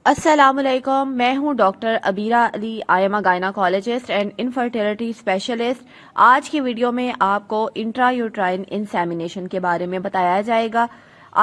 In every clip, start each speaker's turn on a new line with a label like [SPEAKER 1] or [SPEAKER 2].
[SPEAKER 1] السلام علیکم، میں ہوں doctor Abeera Ali, I am a gynaecologist and infertility specialist. آج کی ویڈیو میں آپ کو انٹرا یوٹرائن انسیمینیشن کے بارے میں بتایا جائے گا،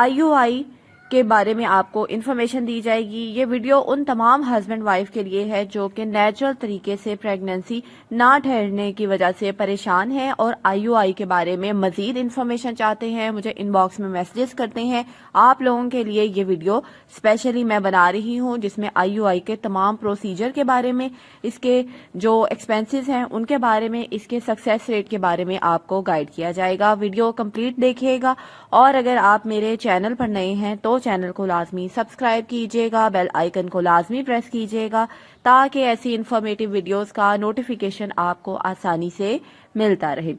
[SPEAKER 1] IUI کے بارے میں آپ کو انفارمیشن دی جائے گی۔ یہ ویڈیو ان تمام ہسبینڈ وائف کے لیے ہے جو کہ نیچرل طریقے سے پریگننسی نہ ٹھہرنے کی وجہ سے پریشان ہیں اور IUI کے بارے میں مزید انفارمیشن چاہتے ہیں، مجھے ان باکس میں میسیجز کرتے ہیں۔ آپ لوگوں کے لیے یہ ویڈیو اسپیشلی میں بنا رہی ہوں جس میں IUI کے تمام پروسیجر کے بارے میں، اس کے جو ایکسپینسز ہیں ان کے بارے میں، اس کے سکسیس ریٹ کے بارے میں آپ کو گائیڈ کیا جائے گا۔ ویڈیو کمپلیٹ دیکھیے گا، اور اگر آپ میرے چینل پر نئے ہیں تو چینل کو لازمی سبسکرائب کیجیے گا، بیل آئیکن کو لازمی پریس کیجیے گا تاکہ ایسی انفارمیٹیو ویڈیوز کا نوٹیفیکیشن آپ کو آسانی سے ملتا رہے۔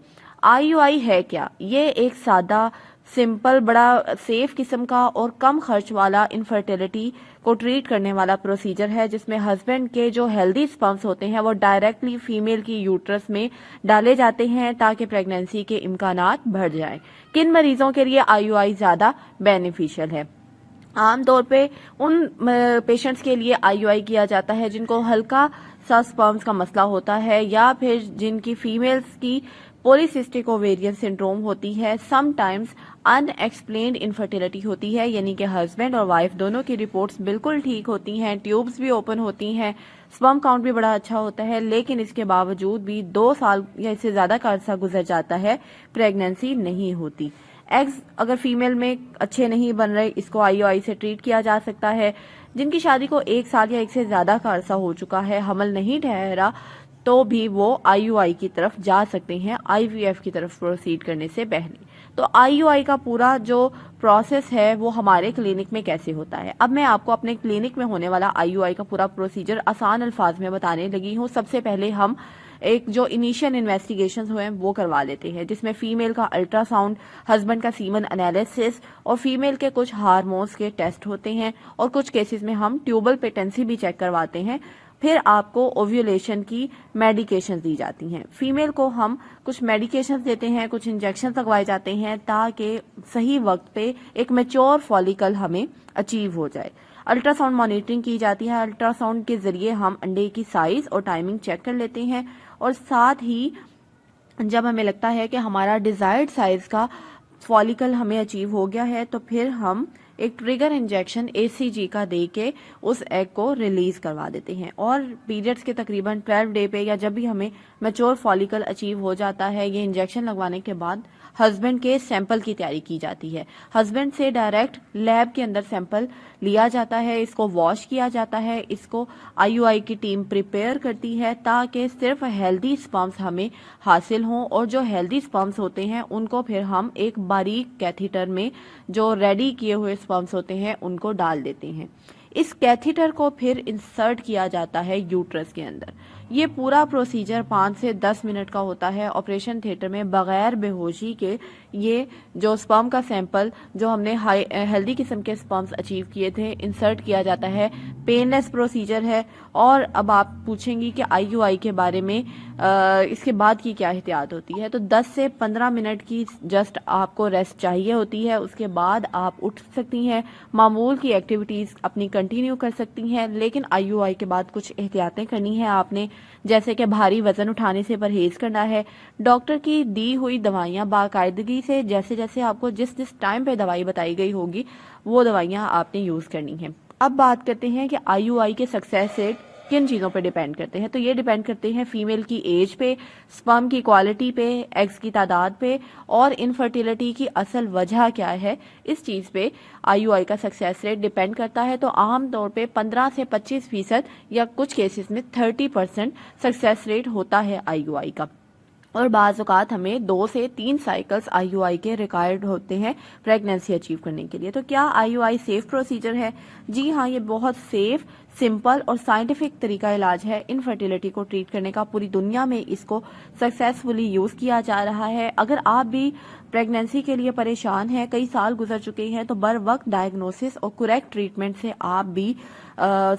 [SPEAKER 1] IUI ہے کیا؟ یہ ایک سادہ، سمپل، بڑا سیف قسم کا اور کم خرچ والا انفرٹیلٹی کو ٹریٹ کرنے والا پروسیجر ہے جس میں ہسبینڈ کے جو ہیلدی سپرمز ہوتے ہیں وہ ڈائریکٹلی فیمیل کی یوٹرس میں ڈالے جاتے ہیں تاکہ پریگننسی کے امکانات بڑھ جائیں۔ کن مریضوں کے لیے IUI زیادہ بینیفیشل ہے؟ عام طور پہ ان پیشنٹس کے لیے IUI کیا جاتا ہے جن کو ہلکا سا سپرمز کا مسئلہ ہوتا ہے، یا پھر جن کی فیمیلز کی پولیسسٹک اوویرین سنڈروم ہوتی ہے، some times in explained infertility ہوتی ہے، یعنی کہ ہسبینڈ اور وائف دونوں کی رپورٹس بالکل ٹھیک ہوتی ہیں، ٹیوبز بھی اوپن ہوتی ہیں، سپرم کاؤنٹ بھی بڑا اچھا ہوتا ہے، لیکن اس کے باوجود بھی 2 سال یا اس سے زیادہ کا عرصہ گزر جاتا ہے، پریگننسی نہیں ہوتی۔ ایگز اگر فیمیل میں اچھے نہیں بن رہے، اس کو IUI سے ٹریٹ کیا جا سکتا ہے۔ جن کی شادی کو 1 سال یا 1 سے زیادہ کا عرصہ ہو چکا ہے، حمل نہیں ٹھہرا، تو بھی وہ IUI کی طرف جا سکتے ہیں IVF کی طرف پروسیڈ کرنے سے پہلے۔ تو IUI کا پورا جو پروسیس ہے وہ ہمارے کلینک میں کیسے ہوتا ہے؟ اب میں آپ کو اپنے کلینک میں ہونے والا IUI کا پورا پروسیجر آسان الفاظ میں بتانے لگی ہوں۔ سب سے پہلے ہم ایک جو انیشیل انویسٹیگیشنز ہوئے ہیں وہ کروا لیتے ہیں، جس میں فیمیل کا الٹرا ساؤنڈ، ہسبینڈ کا سیمن انالیسس اور فیمیل کے کچھ ہارمونز کے ٹیسٹ ہوتے ہیں، اور کچھ کیسز میں ہم ٹیوبل پیٹنسی بھی چیک کرواتے ہیں۔ پھر آپ کو اوویولیشن کی میڈیکیشنز دی جاتی ہیں۔ فیمیل کو ہم کچھ میڈیکیشنز دیتے ہیں، کچھ انجیکشنز لگوائے جاتے ہیں تاکہ صحیح وقت پہ ایک میچور فالیکل ہمیں اچیو ہو جائے۔ الٹرا ساؤنڈ مانیٹرنگ کی جاتی ہے، الٹرا ساؤنڈ کے ذریعے ہم انڈے کی سائز اور ٹائمنگ چیک کر لیتے ہیں، اور ساتھ ہی جب ہمیں لگتا ہے کہ ہمارا ڈیزائرڈ سائز کا فالیکل ہمیں اچیو ہو گیا ہے تو پھر ہم ایک ٹریگر انجیکشن ACG کا دے کے اس ایگ کو ریلیز کروا دیتے ہیں، اور پیریڈز کے تقریباً 12 ڈے پہ یا جب بھی ہمیں میچور فالیکل اچیو ہو جاتا ہے، یہ انجیکشن لگوانے کے بعد ہسبینڈ کے سیمپل کی تیاری کی جاتی ہے۔ ہسبینڈ سے ڈائریکٹ لیب کے اندر سیمپل لیا جاتا ہے، اس کو واش کیا جاتا ہے، اس کو IUI کی ٹیم پریپیئر کرتی ہے تاکہ صرف ہیلدی سپرمز ہمیں حاصل ہوں، اور جو ہیلدی سپرمز ہوتے ہیں ان کو پھر ہم ایک باریک کیتھیٹر میں جو ریڈی کیے ہوئے سپرمز ہوتے ہیں ان کو ڈال دیتے ہیں۔ اس کیتھیٹر کو پھر انسرٹ کیا جاتا ہے یوٹرس کے اندر۔ یہ پورا پروسیجر 5 سے 10 منٹ کا ہوتا ہے۔ آپریشن تھیٹر میں بغیر بے ہوشی کے یہ جو سپرم کا سیمپل جو ہم نے ہیلدی قسم کے سپرمز اچیو کیے تھے انسرٹ کیا جاتا ہے۔ پین لیس پروسیجر ہے۔ اور اب آپ پوچھیں گی کہ IUI کے بارے میں اس کے بعد کی کیا احتیاط ہوتی ہے، تو 10 سے 15 منٹ کی جسٹ آپ کو ریسٹ چاہیے ہوتی ہے۔ اس کے بعد آپ اٹھ سکتی ہیں، معمول کی ایکٹیویٹیز اپنی کنٹینیو کر سکتی ہیں، لیکن IUI کے بعد کچھ احتیاطیں کرنی ہیں آپ نے، جیسے کہ بھاری وزن اٹھانے سے پرہیز کرنا ہے، ڈاکٹر کی دی ہوئی دوائیاں باقاعدگی سے جیسے جیسے آپ کو جس ٹائم پہ دوائی بتائی گئی ہوگی وہ دوائیاں آپ نے یوز کرنی ہیں۔ اب بات کرتے ہیں کہ IUI کے سکسیس ریٹ کن چیزوں پہ ڈیپینڈ کرتے ہیں، تو یہ ڈیپینڈ کرتے ہیں فیمیل کی ایج پہ، سپرم کی کوالٹی پہ، ایگز کی تعداد پہ، اور انفرٹیلٹی کی اصل وجہ کیا ہے، اس چیز پہ IUI کا سکسیس ریٹ ڈیپینڈ کرتا ہے۔ تو عام طور پہ 15 سے 25% یا کچھ کیسز میں 30% سکسیس ریٹ ہوتا ہے IUI کا، اور بعض اوقات ہمیں 2 سے 3 سائیکلز IUI کے ریکوائرڈ ہوتے ہیں پریگننسی اچیو کرنے کے لیے۔ تو کیا IUI سیف پروسیجر ہے؟ جی ہاں، یہ بہت سیف، سمپل اور سائنٹیفک طریقہ علاج ہے انفرٹیلٹی کو ٹریٹ کرنے کا۔ پوری دنیا میں اس کو سکسیسفلی یوز کیا جا رہا ہے۔ اگر آپ بھی پریگننسی کے لیے پریشان ہیں، کئی سال گزر چکے ہیں، تو بر وقت ڈائگنوسس اور کریکٹ ٹریٹمنٹ سے آپ بھی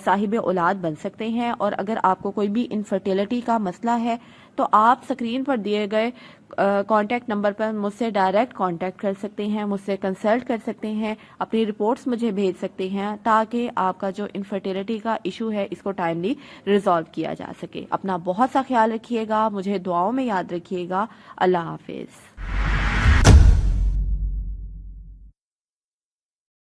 [SPEAKER 1] صاحب اولاد بن سکتے ہیں۔ اور اگر آپ کو کوئی بھی انفرٹیلٹی کا مسئلہ ہے تو آپ اسکرین پر دیے گئے کانٹیکٹ نمبر پر مجھ سے ڈائریکٹ کانٹیکٹ کر سکتے ہیں، مجھ سے کنسلٹ کر سکتے ہیں، اپنی رپورٹس مجھے بھیج سکتے ہیں تاکہ آپ کا جو انفرٹیلٹی کا ایشو ہے اس کو ٹائملی ریزالو کیا جا سکے۔ اپنا بہت سا خیال رکھیے گا، مجھے دعاؤں میں یاد رکھیے گا۔ اللہ حافظ۔